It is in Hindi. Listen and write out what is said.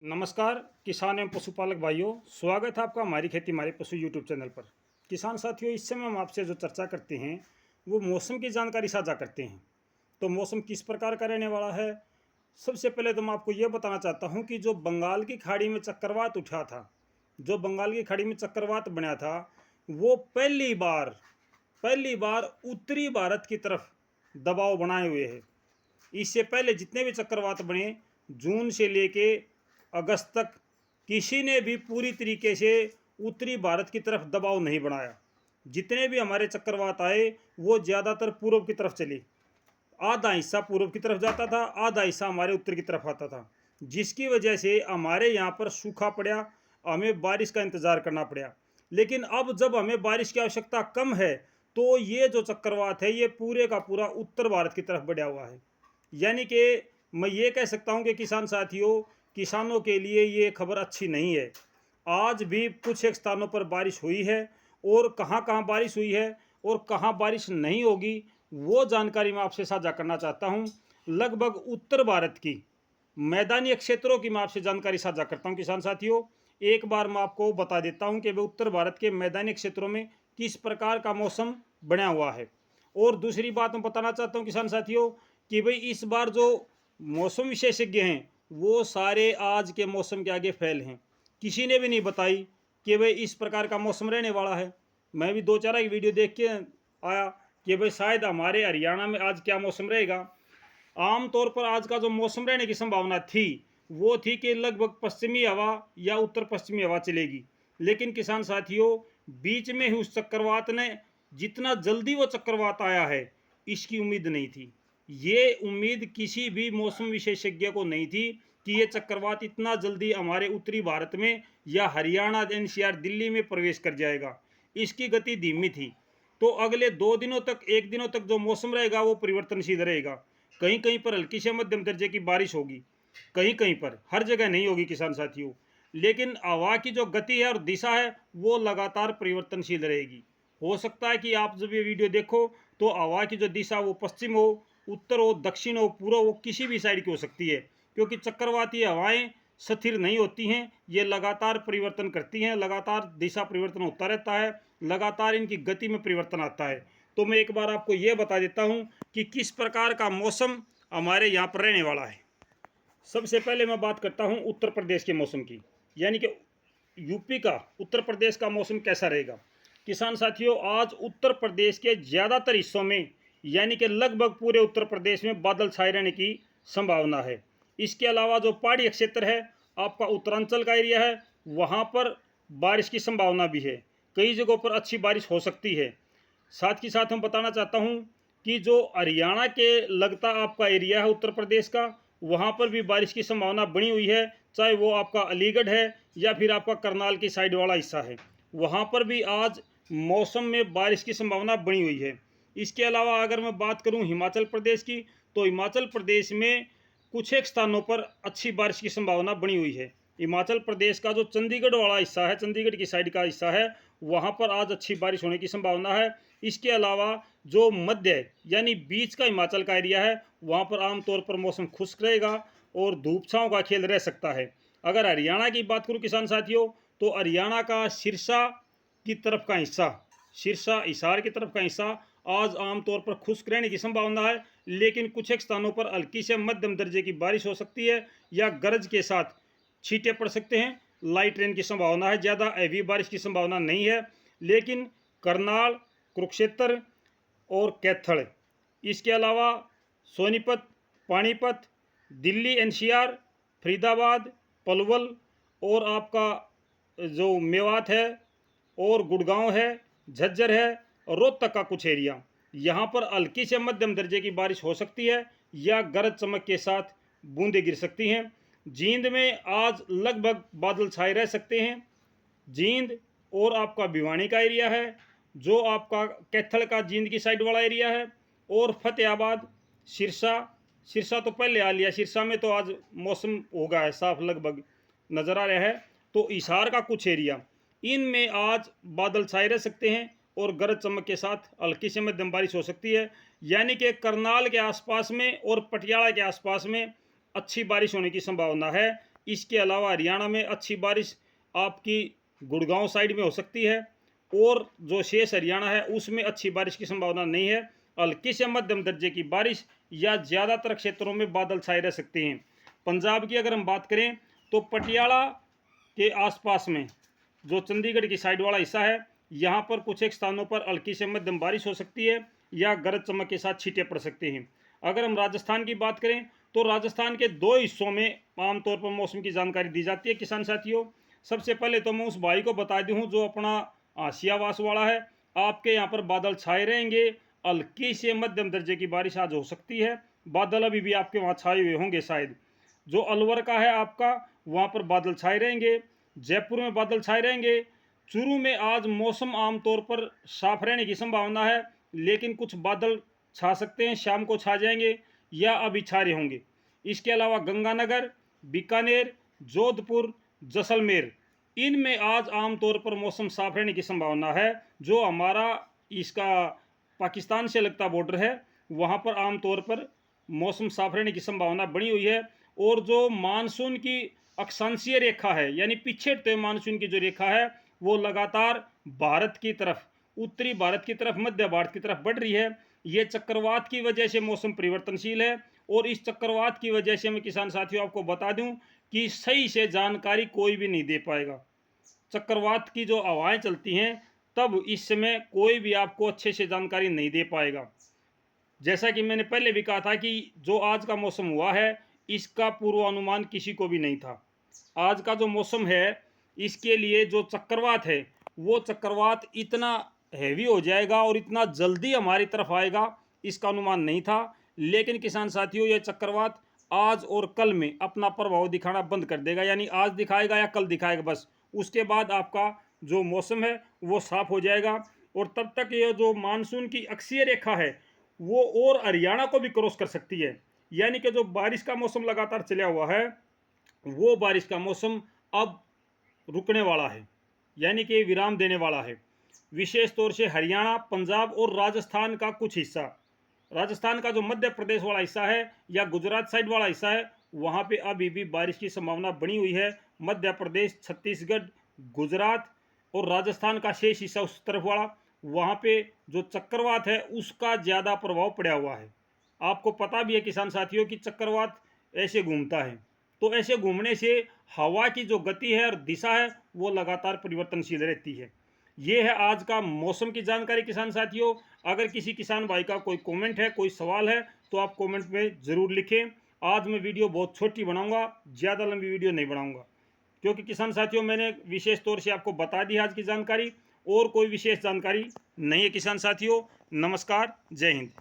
नमस्कार किसान एवं पशुपालक भाइयों, स्वागत है आपका हमारी खेती हमारे पशु यूट्यूब चैनल पर। किसान साथियों, इस समय हम आपसे जो चर्चा करते हैं वो मौसम की जानकारी साझा करते हैं। तो मौसम किस प्रकार का रहने वाला है, सबसे पहले तो मैं आपको ये बताना चाहता हूँ कि जो बंगाल की खाड़ी में चक्रवात उठा था, जो बंगाल की खाड़ी में चक्रवात बना था, वो पहली बार उत्तरी भारत की तरफ दबाव बनाए हुए है। इससे पहले जितने भी चक्रवात बने, जून से लेके अगस्त तक किसी ने भी पूरी तरीके से उत्तरी भारत की तरफ दबाव नहीं बनाया। जितने भी हमारे चक्रवात आए वो ज़्यादातर पूर्व की तरफ चले। आधा हिस्सा पूर्व की तरफ जाता था, आधा हिस्सा हमारे उत्तर की तरफ आता था, जिसकी वजह से हमारे यहाँ पर सूखा पड़ा, हमें बारिश का इंतज़ार करना पड़ा। लेकिन अब जब हमें बारिश की आवश्यकता कम है तो ये जो चक्रवात है ये पूरे का पूरा उत्तर भारत की तरफ बढ़ा हुआ है। यानी कि मैं ये कह सकता हूँ कि किसान साथियों, किसानों के लिए ये खबर अच्छी नहीं है। आज भी कुछ एक स्थानों पर बारिश हुई है और कहाँ कहाँ बारिश हुई है और कहाँ बारिश नहीं होगी वो जानकारी मैं आपसे साझा करना चाहता हूँ। लगभग उत्तर भारत की मैदानी क्षेत्रों की मैं आपसे जानकारी साझा करता हूँ किसान साथियों। एक बार मैं आपको बता देता हूँ कि वे उत्तर भारत के मैदानी क्षेत्रों में किस प्रकार का मौसम बना हुआ है। और दूसरी बात मैं बताना चाहता हूँ किसान साथियों कि भाई इस बार जो मौसम विशेषज्ञ हैं वो सारे आज के मौसम के आगे फेल हैं। किसी ने भी नहीं बताई कि भाई इस प्रकार का मौसम रहने वाला है। मैं भी दो चार की वीडियो देख के आया कि भाई शायद हमारे हरियाणा में आज क्या मौसम रहेगा। आमतौर पर आज का जो मौसम रहने की संभावना थी वो थी कि लगभग पश्चिमी हवा या उत्तर पश्चिमी हवा चलेगी। लेकिन किसान साथियों, बीच में ही उस चक्रवात ने जितना जल्दी वो चक्रवात आया है इसकी उम्मीद नहीं थी। ये उम्मीद किसी भी मौसम विशेषज्ञ को नहीं थी कि ये चक्रवात इतना जल्दी हमारे उत्तरी भारत में या हरियाणा एनसीआर दिल्ली में प्रवेश कर जाएगा। इसकी गति धीमी थी। तो अगले 2 दिनों तक, 1 दिनों तक जो मौसम रहेगा वो परिवर्तनशील रहेगा। कहीं कहीं पर हल्की से मध्यम दर्जे की बारिश होगी, कहीं कहीं पर, हर जगह नहीं होगी किसान साथियों। लेकिन हवा की जो गति है और दिशा है वो लगातार परिवर्तनशील रहेगी। हो सकता है कि आप जब ये वीडियो देखो तो हवा की जो दिशा वो पश्चिम हो, उत्तर हो, दक्षिण हो, पूर्व हो, किसी भी साइड की हो सकती है। क्योंकि चक्रवाती हवाएं स्थिर नहीं होती हैं, ये लगातार परिवर्तन करती हैं, लगातार दिशा परिवर्तन होता रहता है, लगातार इनकी गति में परिवर्तन आता है। तो मैं एक बार आपको ये बता देता हूँ कि किस प्रकार का मौसम हमारे यहाँ पर रहने वाला है। सबसे पहले मैं बात करता हूँ उत्तर प्रदेश के मौसम की, यानी कि यूपी का उत्तर प्रदेश का मौसम कैसा रहेगा। किसान साथियों, आज उत्तर प्रदेश के ज़्यादातर हिस्सों में यानी कि लगभग पूरे उत्तर प्रदेश में बादल छाए रहने की संभावना है। इसके अलावा जो पहाड़ी क्षेत्र है, आपका उत्तरांचल का एरिया है, वहाँ पर बारिश की संभावना भी है। कई जगहों पर अच्छी बारिश हो सकती है। साथ ही साथ हम बताना चाहता हूँ कि जो हरियाणा के लगता आपका एरिया है उत्तर प्रदेश का, वहाँ पर भी बारिश की संभावना बनी हुई है। चाहे वो आपका अलीगढ़ है या फिर आपका करनाल की साइड वाला हिस्सा है, वहाँ पर भी आज मौसम में बारिश की संभावना बनी हुई है। इसके अलावा अगर मैं बात करूँ हिमाचल प्रदेश की, तो हिमाचल प्रदेश में कुछ एक स्थानों पर अच्छी बारिश की संभावना बनी हुई है। हिमाचल प्रदेश का जो चंडीगढ़ वाला हिस्सा है, चंडीगढ़ की साइड का हिस्सा है, वहाँ पर आज अच्छी बारिश होने की संभावना है। इसके अलावा जो मध्य यानी बीच का हिमाचल का एरिया है, वहाँ पर आमतौर पर मौसम खुश्क रहेगा और धूप छाँव का खेल रह सकता है। अगर हरियाणा की बात करूँ किसान साथियों, तो हरियाणा का सिरसा की तरफ का हिस्सा, सिरसा हिसार की तरफ का हिस्सा आज आमतौर पर खुश्क रहने की संभावना है। लेकिन कुछ एक स्थानों पर हल्की से मध्यम दर्जे की बारिश हो सकती है या गरज के साथ छींटे पड़ सकते हैं। लाइट रेन की संभावना है, ज़्यादा हैवी बारिश की संभावना नहीं है। लेकिन करनाल, कुरुक्षेत्र और कैथल, इसके अलावा सोनीपत, पानीपत, दिल्ली एनसीआर, फरीदाबाद, पलवल और आपका जो मेवात है और गुड़गांव है, झज्जर है और रोहतक का कुछ एरिया, यहाँ पर हल्की से मध्यम दर्जे की बारिश हो सकती है या गरज चमक के साथ बूंदें गिर सकती हैं। जींद में आज लगभग बादल छाए रह सकते हैं। जींद और आपका भिवानी का एरिया है, जो आपका कैथल का जींद की साइड वाला एरिया है, और फतेहाबाद, सिरसा, सिरसा तो पहले आ लिया, सिरसा में तो आज मौसम होगा है साफ, लगभग नज़र आ रहा है। तो हिसार का कुछ एरिया, इनमें आज बादल छाए रह सकते हैं और गरज चमक के साथ हल्की से मध्यम बारिश हो सकती है। यानी कि करनाल के आसपास में और पटियाला के आसपास में अच्छी बारिश होने की संभावना है। इसके अलावा हरियाणा में अच्छी बारिश आपकी गुड़गांव साइड में हो सकती है, और जो शेष हरियाणा है उसमें अच्छी बारिश की संभावना नहीं है। हल्की से मध्यम दर्जे की बारिश या ज़्यादातर क्षेत्रों में बादल छाए रह सकते हैं। पंजाब की अगर हम बात करें तो पटियाला के आसपास में जो चंडीगढ़ की साइड वाला हिस्सा है, यहाँ पर कुछ एक स्थानों पर हल्की से मध्यम बारिश हो सकती है या गरज चमक के साथ छींटे पड़ सकते हैं। अगर हम राजस्थान की बात करें तो राजस्थान के 2 हिस्सों में आमतौर पर मौसम की जानकारी दी जाती है किसान साथियों। सबसे पहले तो मैं उस भाई को बता दूँ जो अपना आसियावास वाला है, आपके यहाँ पर बादल छाए रहेंगे, हल्की से मध्यम दर्जे की बारिश आज हो सकती है। बादल अभी भी आपके वहाँ छाए हुए होंगे शायद। जो अलवर का है आपका, वहाँ पर बादल छाए रहेंगे। जयपुर में बादल छाए रहेंगे। चूरू में आज मौसम आमतौर पर साफ रहने की संभावना है, लेकिन कुछ बादल छा सकते हैं, शाम को छा जाएंगे या अभी छा रहे होंगे। इसके अलावा गंगानगर, बीकानेर, जोधपुर, जैसलमेर, इनमें आज आमतौर पर मौसम साफ रहने की संभावना है। जो हमारा इसका पाकिस्तान से लगता बॉर्डर है, वहाँ पर आमतौर पर मौसम साफ रहने की संभावना बनी हुई है। और जो मानसून की अक्षांशीय रेखा है, यानी पीछे हटते हुए मानसून की जो रेखा है, वो लगातार भारत की तरफ, उत्तरी भारत की तरफ, मध्य भारत की तरफ बढ़ रही है। ये चक्रवात की वजह से मौसम परिवर्तनशील है, और इस चक्रवात की वजह से मैं किसान साथियों आपको बता दूं कि सही से जानकारी कोई भी नहीं दे पाएगा। चक्रवात की जो हवाएं चलती हैं, तब इस समय कोई भी आपको अच्छे से जानकारी नहीं दे पाएगा। जैसा कि मैंने पहले भी कहा था कि जो आज का मौसम हुआ है, इसका पूर्वानुमान किसी को भी नहीं था। आज का जो मौसम है, इसके लिए जो चक्रवात है, वो चक्रवात इतना हैवी हो जाएगा और इतना जल्दी हमारी तरफ आएगा, इसका अनुमान नहीं था। लेकिन किसान साथियों, ये चक्रवात आज और कल में अपना प्रभाव दिखाना बंद कर देगा, यानी आज दिखाएगा या कल दिखाएगा बस। उसके बाद आपका जो मौसम है वो साफ हो जाएगा, और तब तक ये जो मानसून की अक्षीय रेखा है वो और हरियाणा को भी क्रॉस कर सकती है। यानी कि जो बारिश का मौसम लगातार चला हुआ है, वो बारिश का मौसम अब रुकने वाला है, यानी कि विराम देने वाला है। विशेष तौर से हरियाणा, पंजाब और राजस्थान का कुछ हिस्सा, राजस्थान का जो मध्य प्रदेश वाला हिस्सा है या गुजरात साइड वाला हिस्सा है, वहाँ पे अभी भी बारिश की संभावना बनी हुई है। मध्य प्रदेश, छत्तीसगढ़, गुजरात और राजस्थान का शेष हिस्सा उस तरफ वाला, वहाँ पे जो चक्रवात है उसका ज़्यादा प्रभाव पड़ा हुआ है। आपको पता भी है किसान साथियों कि चक्रवात ऐसे घूमता है, तो ऐसे घूमने से हवा की जो गति है और दिशा है वो लगातार परिवर्तनशील रहती है। ये है आज का मौसम की जानकारी किसान साथियों। अगर किसी किसान भाई का कोई कमेंट है, कोई सवाल है, तो आप कमेंट में ज़रूर लिखें। आज मैं वीडियो बहुत छोटी बनाऊंगा, ज़्यादा लंबी वीडियो नहीं बनाऊंगा, क्योंकि किसान साथियों मैंने विशेष तौर से आपको बता दी आज की जानकारी, और कोई विशेष जानकारी नहीं है किसान साथियों। नमस्कार, जय हिंद।